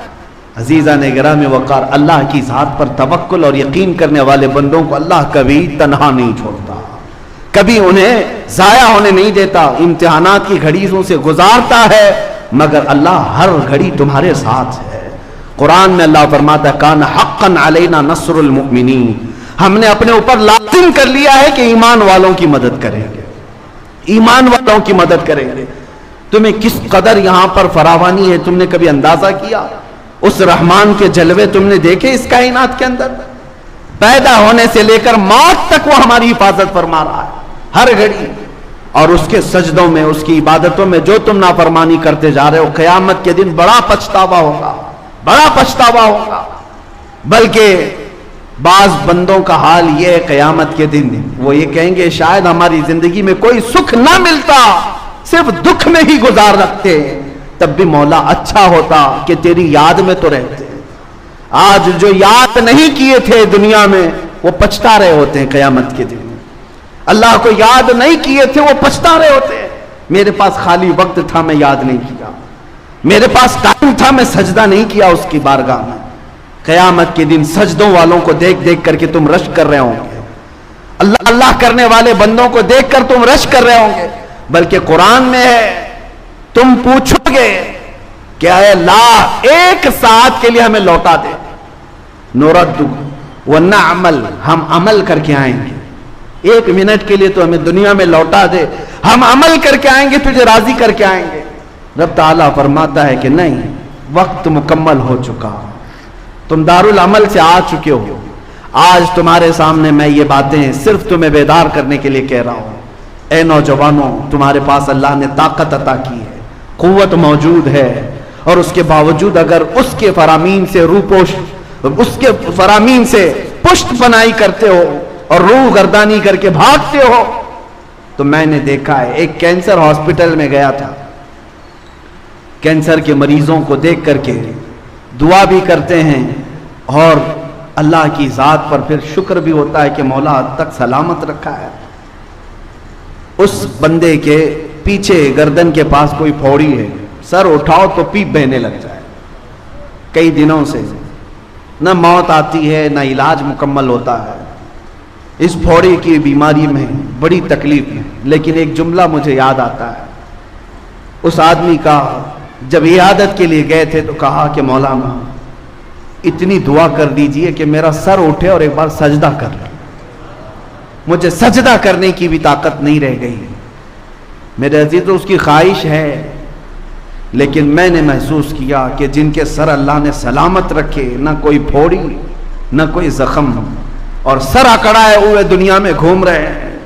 عزیزان گرامی وقار, اللہ کی ذات پر توکل اور یقین کرنے والے بندوں کو اللہ کبھی تنہا نہیں چھوڑتا, کبھی انہیں ضائع ہونے نہیں دیتا. امتحانات کی گھڑیوں سے گزارتا ہے مگر اللہ ہر گھڑی تمہارے ساتھ ہے. قرآن میں اللہ فرماتا ہے کان حقا علینا نصر المؤمنین, ہم نے اپنے اوپر لازم کر لیا ہے کہ ایمان والوں کی مدد کریں گے, ایمان والوں کی مدد کریں گے. تمہیں کس قدر یہاں پر فراوانی ہے تم نے کبھی اندازہ کیا؟ اس رحمان کے جلوے تم نے دیکھے اس کائنات کے اندر؟ پیدا ہونے سے لے کر موت تک وہ ہماری حفاظت فرما رہا ہے ہر گھڑی. اور اس کے سجدوں میں, اس کی عبادتوں میں جو تم نافرمانی کرتے جا رہے ہو, قیامت کے دن بڑا پچھتاوا ہوگا, بڑا پچھتاوا ہوگا. بلکہ بعض بندوں کا حال یہ ہے قیامت کے دن وہ یہ کہیں گے شاید ہماری زندگی میں کوئی سکھ نہ ملتا, صرف دکھ میں ہی گزار رکھتے, تب بھی مولا اچھا ہوتا کہ تیری یاد میں تو رہتے. آج جو یاد نہیں کیے تھے دنیا میں وہ پچھتا رہے ہوتے ہیں قیامت کے دن. اللہ کو یاد نہیں کیے تھے وہ پچھتا رہے ہوتے ہیں. میرے پاس خالی وقت تھا میں یاد نہیں کیا, میرے پاس ٹائم تھا میں سجدہ نہیں کیا اس کی بارگاہ میں. قیامت کے دن سجدوں والوں کو دیکھ دیکھ کر کے تم رش کر رہے ہوں گے, اللہ اللہ کرنے والے بندوں کو دیکھ کر تم رش کر رہے ہوں گے. بلکہ قرآن میں ہے تم پوچھو گے کہ اے اللہ ایک ساتھ کے لیے ہمیں لوٹا دے, نورد ونعمل, ہم عمل کر کے آئیں گے. 1 منٹ کے لیے تو ہمیں دنیا میں لوٹا دے, ہم عمل کر کے آئیں گے, تجھے راضی کر کے آئیں گے. رب تعالیٰ فرماتا ہے کہ نہیں, وقت مکمل ہو چکا, تم دارالعمل سے آ چکے ہو. آج تمہارے سامنے میں یہ باتیں صرف تمہیں بیدار کرنے کے لیے کہہ رہا ہوں. اے نوجوانوں, تمہارے پاس اللہ نے طاقت عطا کی ہے, قوت موجود ہے, اور اس کے باوجود اگر اس کے فرامین سے روپوش, اس کے فرامین سے پشت پناہی کرتے ہو اور روح گردانی کر کے بھاگتے ہو, تو میں نے دیکھا ہے ایک کینسر ہاسپٹل میں گیا تھا, کینسر کے مریضوں کو دیکھ کر کے دعا بھی کرتے ہیں اور اللہ کی ذات پر پھر شکر بھی ہوتا ہے کہ مولا حد تک سلامت رکھا ہے. اس بندے کے پیچھے گردن کے پاس کوئی پھوڑی ہے, سر اٹھاؤ تو پیپ بہنے لگ جائے. کئی دنوں سے نہ موت آتی ہے نہ علاج مکمل ہوتا ہے. اس پھوڑی کی بیماری میں بڑی تکلیف ہے. لیکن ایک جملہ مجھے یاد آتا ہے, اس آدمی کا جب عیادت کے لیے گئے تھے تو کہا کہ مولانا اتنی دعا کر دیجئے کہ میرا سر اٹھے اور ایک بار سجدہ کر لے. مجھے سجدہ کرنے کی بھی طاقت نہیں رہ گئی. میرے عزیز اس کی خواہش ہے, لیکن میں نے محسوس کیا کہ جن کے سر اللہ نے سلامت رکھے, نہ کوئی پھوڑی نہ کوئی زخم, اور سر اکڑائے ہوئے دنیا میں گھوم رہے ہیں,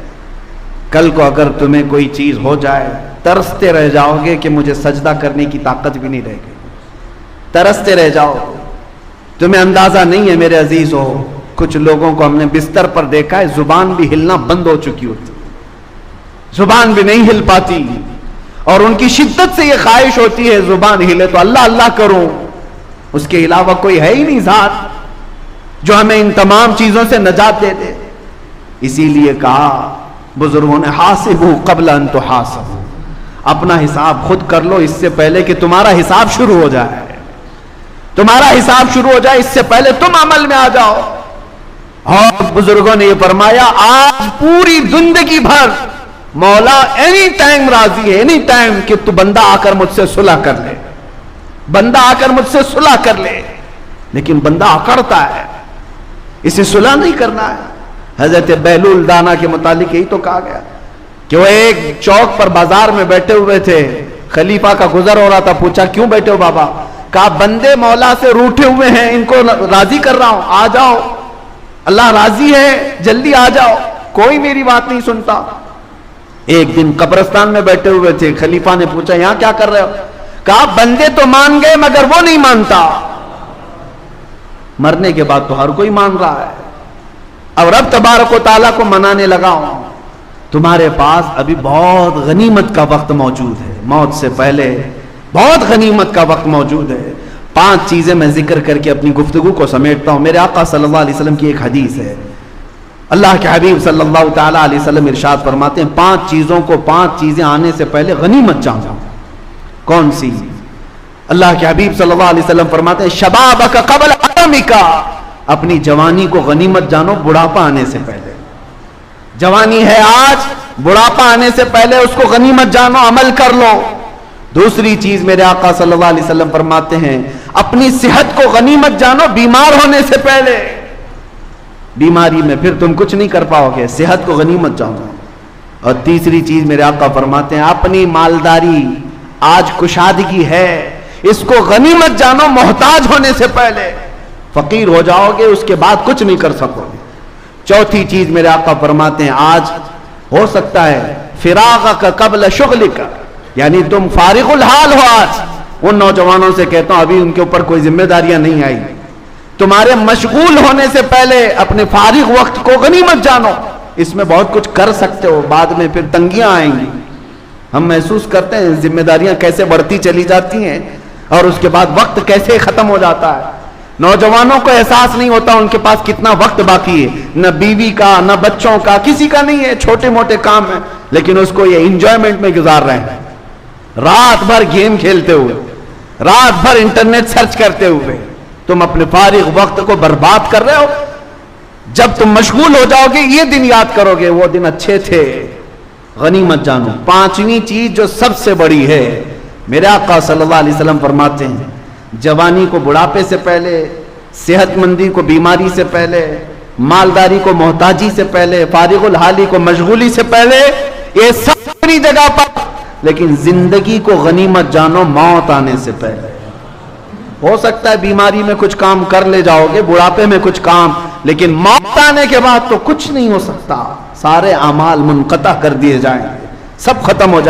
کل کو اگر تمہیں کوئی چیز ہو جائے ترستے رہ جاؤ گے کہ مجھے سجدہ کرنے کی طاقت بھی نہیں رہ گئی. ترستے رہ جاؤ. تمہیں اندازہ نہیں ہے میرے عزیز ہو, کچھ لوگوں کو ہم نے بستر پر دیکھا ہے زبان بھی ہلنا بند ہو چکی ہوتی, زبان بھی نہیں ہل پاتی, اور ان کی شدت سے یہ خواہش ہوتی ہے زبان ہلے تو اللہ اللہ کروں, اس کے علاوہ کوئی ہے ہی نہیں ذات جو ہمیں ان تمام چیزوں سے نجات دے دے. اسی لیے کہا بزرگوں نے حاسبوا قبل ان تحاسبوا, اپنا حساب خود کر لو اس سے پہلے کہ تمہارا حساب شروع ہو جائے. تمہارا حساب شروع ہو جائے اس سے پہلے تم عمل میں آ جاؤ. اور بزرگوں نے یہ فرمایا آج پوری زندگی بھر مولا اینی ٹائم راضی ہے, اینی ٹائم کہ تو بندہ آ کر مجھ سے صلح کر لے, بندہ آ کر مجھ سے صلح کر لے. لیکن بندہ اکڑتا ہے, اسے صلح نہیں کرنا ہے. حضرت بہلول دانا کے متعلق یہی تو کہا گیا کہ وہ ایک چوک پر بازار میں بیٹھے ہوئے تھے, خلیفہ کا گزر ہو رہا تھا, پوچھا کیوں بیٹھے ہو بابا؟ کہا بندے مولا سے روٹھے ہوئے ہیں, ان کو راضی کر رہا ہوں, آ جاؤ, اللہ راضی ہے, جلدی آ جاؤ. کوئی میری بات نہیں سنتا. ایک دن قبرستان میں بیٹھے ہوئے تھے, خلیفہ نے پوچھا یہاں کیا کر رہے ہو؟ کہا بندے تو مان گئے مگر وہ نہیں مانتا. مرنے کے بعد تو ہر کوئی مان رہا ہے. اب رب تبارک و تعالیٰ کو منانے لگا ہوں. تمہارے پاس ابھی بہت غنیمت کا وقت موجود ہے, موت سے پہلے بہت غنیمت کا وقت موجود ہے. 5 چیزیں میں ذکر کر کے اپنی گفتگو کو سمیٹتا ہوں. میرے آقا صلی اللہ علیہ وسلم کی ایک حدیث ہے. اللہ کے حبیب صلی اللہ تعالیٰ علیہ وسلم ارشاد فرماتے ہیں 5 چیزوں کو 5 چیزیں آنے سے پہلے غنیمت جانو. کون سی؟ اللہ کے حبیب صلی اللہ علیہ وسلم فرماتے ہیں شبابک قبل حرمک, اپنی جوانی کو غنیمت جانو بڑھاپا آنے سے پہلے. جوانی ہے آج, بڑھاپا آنے سے پہلے اس کو غنیمت جانو, عمل کر لو. دوسری چیز میرے آقا صلی اللہ علیہ وسلم فرماتے ہیں اپنی صحت کو غنیمت جانو بیمار ہونے سے پہلے. بیماری میں پھر تم کچھ نہیں کر پاؤ گے, صحت کو غنیمت جانو. اور تیسری چیز میرے آقا فرماتے ہیں اپنی مالداری, آج کشادگی ہے, اس کو غنیمت جانو محتاج ہونے سے پہلے. فقیر ہو جاؤ گے اس کے بعد کچھ نہیں کر سکو گے. چوتھی چیز میرے آقا فرماتے ہیں آج ہو سکتا ہے فراغک قبل شغلک, یعنی تم فارغ الحال ہو. آج ان نوجوانوں سے کہتا ہوں ابھی ان کے اوپر کوئی ذمہ داریاں نہیں آئی, تمہارے مشغول ہونے سے پہلے اپنے فارغ وقت کو غنیمت جانو. اس میں بہت کچھ کر سکتے ہو, بعد میں پھر تنگیاں آئیں گی. ہم محسوس کرتے ہیں ذمہ داریاں کیسے بڑھتی چلی جاتی ہیں اور اس کے بعد وقت کیسے ختم ہو جاتا ہے. نوجوانوں کو احساس نہیں ہوتا ان کے پاس کتنا وقت باقی ہے, نہ بیوی کا نہ بچوں کا, کسی کا نہیں ہے, چھوٹے موٹے کام ہیں, لیکن اس کو یہ انجوائمنٹ میں گزار رہے ہیں. رات بھر گیم کھیلتے ہوئے, رات بھر انٹرنیٹ سرچ کرتے ہوئے تم اپنے فارغ وقت کو برباد کر رہے ہو. جب تم مشغول ہو جاؤ گے یہ دن یاد کرو گے وہ دن اچھے تھے. غنیمت جانو. 5ویں چیز جو سب سے بڑی ہے, میرے آقا صلی اللہ علیہ وسلم فرماتے ہیں جوانی کو بڑھاپے سے پہلے, صحت مندی کو بیماری سے پہلے, مالداری کو محتاجی سے پہلے, فارغ الحالی کو مشغولی سے پہلے, یہ سب اپنی جگہ پر, لیکن زندگی کو غنیمت جانو موت آنے سے پہلے. ہو سکتا ہے بیماری میں کچھ کام کر لے جاؤ گے, بڑھاپے میں کچھ کام, لیکن موت آنے کے بعد تو کچھ نہیں ہو سکتا. سارے اعمال منقطع کر دیے جائیں گے, سب ختم ہو جائے.